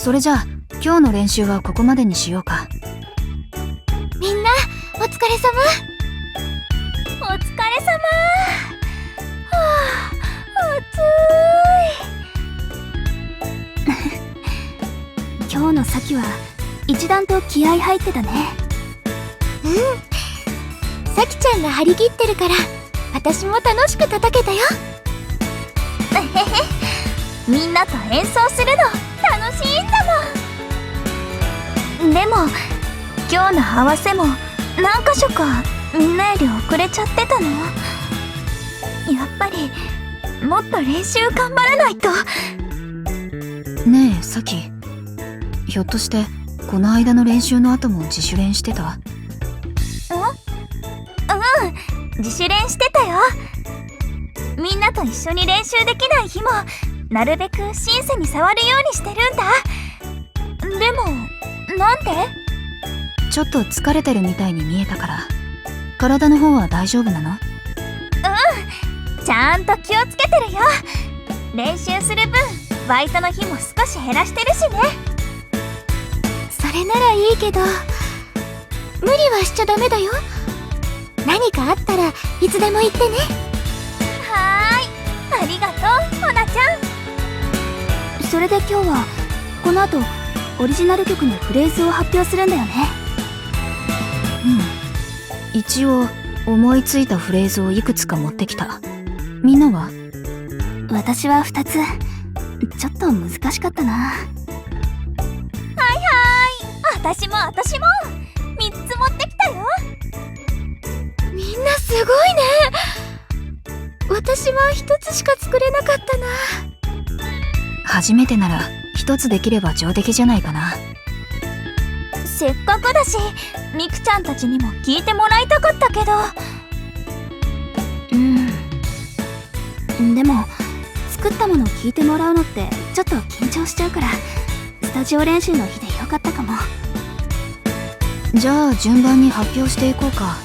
それじゃあ今日の練習はここまでにしようか。みんなお疲れ様。お疲れ様。はあ、暑い。今日のサキは一段と気合入ってたね。サキちゃんが張り切ってるから私も楽しく叩けたよ。みんなと演奏するの楽しいんだもん。でも今日の合わせも何箇所かみんなより遅れちゃってたの。やっぱりもっと練習頑張らないと。ねえサキ、ひょっとしてこの間の練習の後も自主練してた？自主練してたよ。みんなと一緒に練習できない日もなるべくシンセに触るようにしてるんだ。でもなんで？ちょっと疲れてるみたいに見えたから。体の方は大丈夫なの？ちゃんと気をつけてるよ。練習する分バイトの日も少し減らしてるしね。それならいいけど無理はしちゃダメだよ。何かあったらいつでも言ってね。はーい、ありがとうほなちゃん。それで今日はこの後オリジナル曲のフレーズを発表するんだよね。一応思いついたフレーズをいくつか持ってきた。みんなは？私は2つ。ちょっと難しかったな。はいはい、私も3つ持ってきたよ。みんなすごいね。私は1つしか作れなかったな。初めてなら1つできれば上出来じゃないかな。せっかくだしミクちゃんたちにも聞いてもらいたかったけど。でも作ったものを聞いてもらうのってちょっと緊張しちゃうからスタジオ練習の日でよかったかも。じゃあ順番に発表していこうか。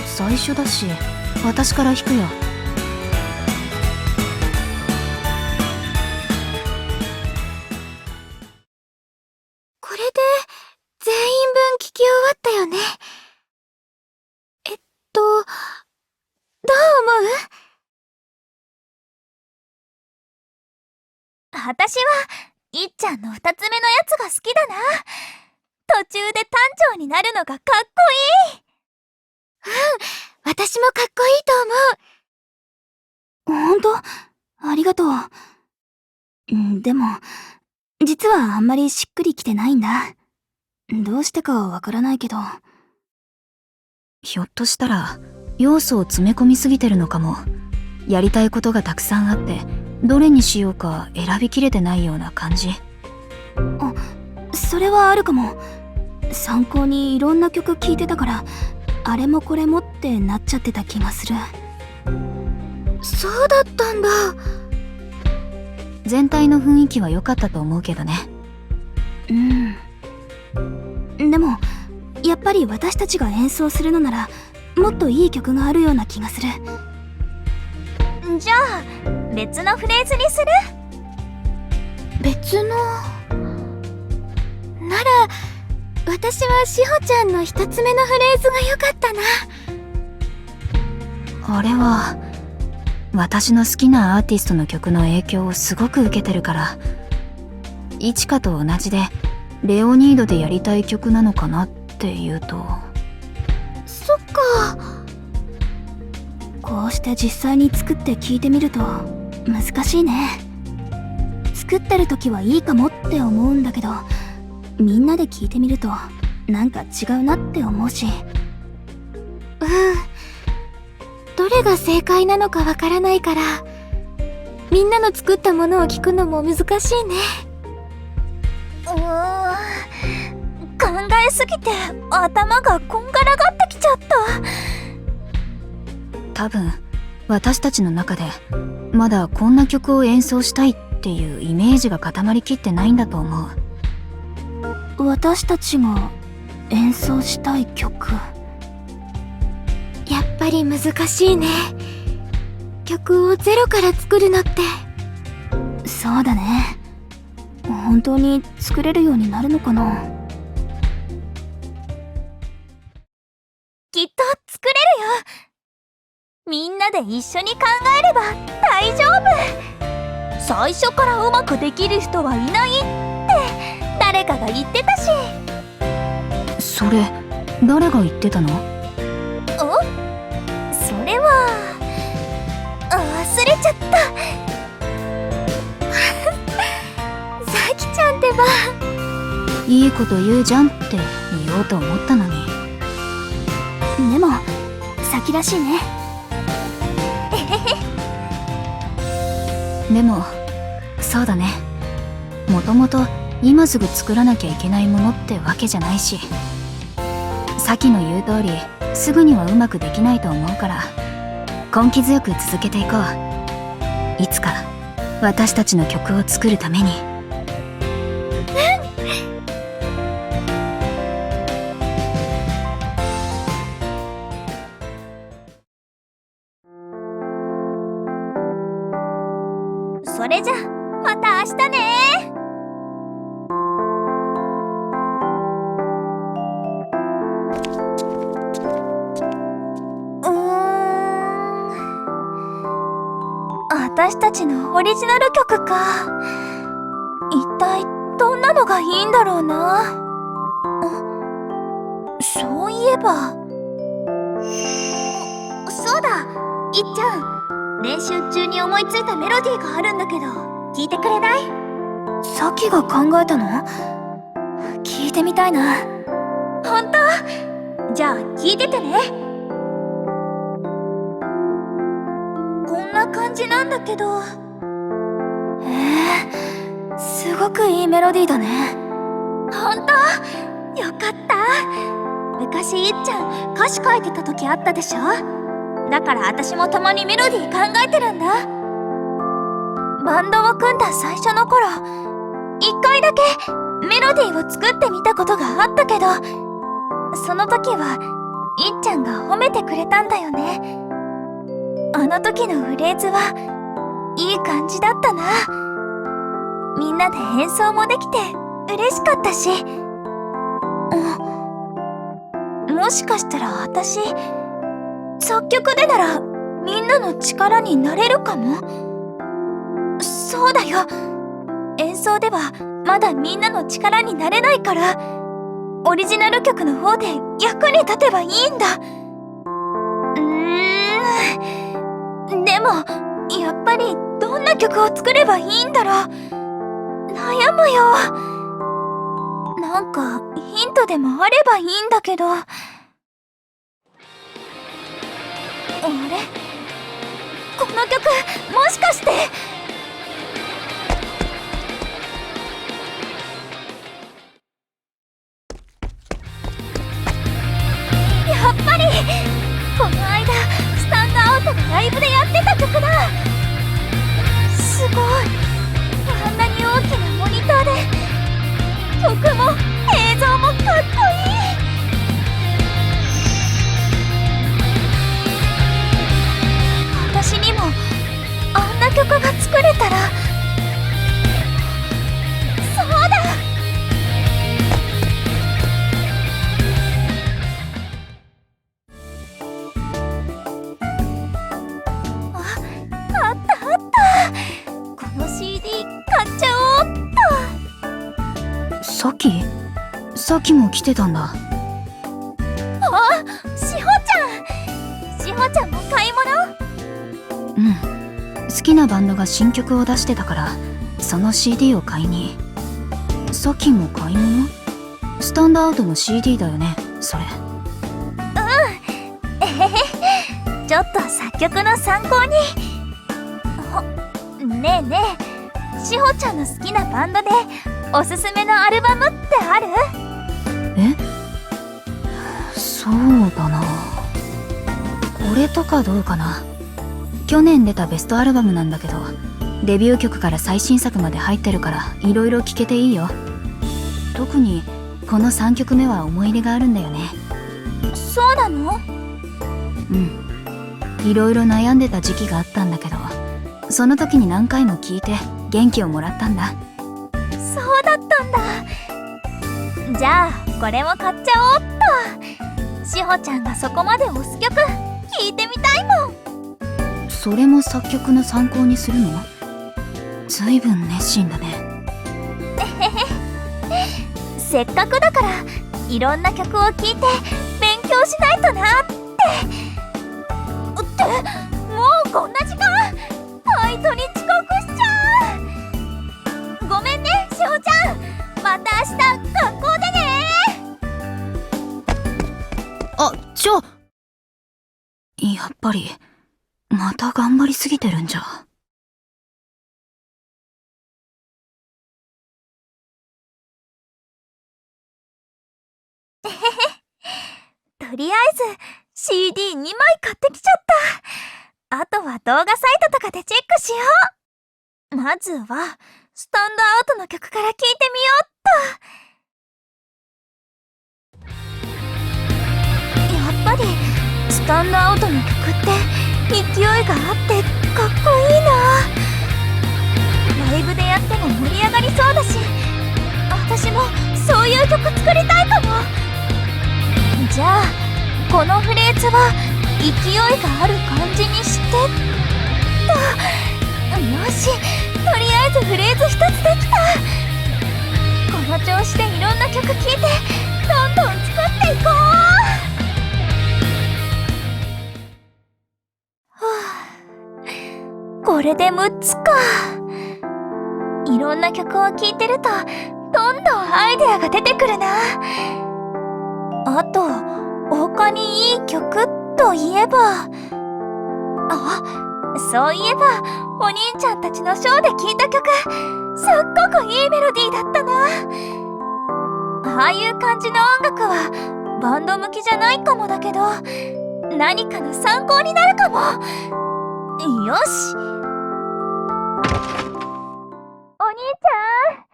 最初だし私から弾くよ。これで全員分聞き終わったよね。どう思う？私はいっちゃんの2つ目のやつが好きだな。途中で単調になるのがかっこいい。私もかっこいいと思う。ほんと？ありがとう。でも実はあんまりしっくりきてないんだ。どうしてかはわからないけど。ひょっとしたら要素を詰め込みすぎてるのかも。やりたいことがたくさんあってどれにしようか選びきれてないような感じ。それはあるかも。参考にいろんな曲聴いてたからあれもこれもってなっちゃってた気がする。そうだったんだ。全体の雰囲気は良かったと思うけどね。でもやっぱり私たちが演奏するのならもっといい曲があるような気がする。じゃあ別のフレーズにする？別のなら私はしほちゃんの1つ目のフレーズが良かったな。あれは私の好きなアーティストの曲の影響をすごく受けてるから、いちかと同じでレオニードでやりたい曲なのかなっていうと。そっか。こうして実際に作って聴いてみると難しいね。作ってる時はいいかもって思うんだけどみんなで聴いてみるとなんか違うなって思うし。どれが正解なのかわからないからみんなの作ったものを聞くのも難しいね。考えすぎて頭がこんがらがってきちゃった。多分私たちの中でまだこんな曲を演奏したいっていうイメージが固まりきってないんだと思う。私たちが演奏したい曲。やっぱり難しいね。曲をゼロから作るのって。そうだね。本当に作れるようになるのかな。きっと作れるよ。みんなで一緒に考えれば大丈夫。最初からうまくできる人はいないって誰かが言ってたし。それ誰が言ってたの？それは忘れちゃった。さきちゃんってば。いいこと言うじゃんって言おうと思ったのに。でも先らしいね。でもそうだね、もともと今すぐ作らなきゃいけないものってわけじゃないし、さきの言う通りすぐにはうまくできないと思うから根気強く続けていこう。いつか私たちの曲を作るために。それじゃまた明日ね。私たちのオリジナル曲か。一体どんなのがいいんだろうな。そういえば。そうだ、いっちゃん。練習中に思いついたメロディーがあるんだけど、聞いてくれない？さきが考えたの？聞いてみたいな。ほんと？じゃあ聞いててね。こんな感じなんだけど。すごくいいメロディーだね。ほんと？よかった。昔いっちゃん歌詞書いてた時あったでしょ？だから私もたまにメロディー考えてるんだ。バンドを組んだ最初の頃、一回だけメロディーを作ってみたことがあったけど、その時はいっちゃんが褒めてくれたんだよね。あの時のフレーズはいい感じだったな。みんなで演奏もできて嬉しかったし、もしかしたら私作曲でならみんなの力になれるかも。そうだよ、演奏ではまだみんなの力になれないから、オリジナル曲の方で役に立てばいいんだ。でもやっぱりどんな曲を作ればいいんだろう。悩むよ。なんかヒントでもあればいいんだけど。あれ？この曲もしかして。やっぱりこの間スタンドアウトのライブでやってた曲だ。すごい、あんなに大きなモニターで曲も映像もかっこいい。私にもあんな曲が作れたら。そうだ、あったあった。この CD 買っちゃおうっと。さきも来てたんだ。しほちゃんも買い物？うん、好きなバンドが新曲を出してたからその CD を買いに。さきも買い物？スタンドアウトの CD だよね、それ。ちょっと作曲の参考に。ねえねえ、しほちゃんの好きなバンドでおすすめのアルバムってある？そうだな、これとかどうかな。去年出たベストアルバムなんだけど、デビュー曲から最新作まで入ってるからいろいろ聴けていいよ。特にこの3曲目は思い入れがあるんだよね。そうなの？いろいろ悩んでた時期があったんだけど、その時に何回も聴いて元気をもらったんだ。そうだなんだ。じゃあこれも買っちゃおうっと。しほちゃんがそこまで推す曲聴いてみたいもん。それも作曲の参考にするの？ずいぶん熱心だね。せっかくだからいろんな曲を聴いて勉強しないとなって。もうこんな時間。バイトに遅刻しちゃう。ごめんねしほちゃん。また明日学校でね。やっぱりまた頑張りすぎてるんじゃ。とりあえず CD2 枚買ってきちゃった。あとは動画サイトとかでチェックしよう。まずはスタンドアウトの曲から聴いてみようっと。やっぱりスタンドアウトの曲って勢いがあってかっこいいな。ライブでやっても盛り上がりそうだし、私もそういう曲作りたいかも。じゃあこのフレーズは勢いがある感じにしてと。よし、とりあえずフレーズ一つできた。この調子でいろんな曲聴いてどんどん作っていこう。これで6つか。いろんな曲を聴いてるとどんどんアイデアが出てくるな。あと他にいい曲といえば、そういえばお兄ちゃんたちのショーで聴いた曲、すっごくいいメロディーだったな。ああいう感じの音楽はバンド向きじゃないかもだけど、何かの参考になるかも。よし。お兄ちゃん、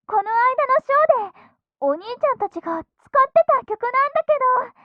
この間のショーでお兄ちゃんたちが使ってた曲なんだけど、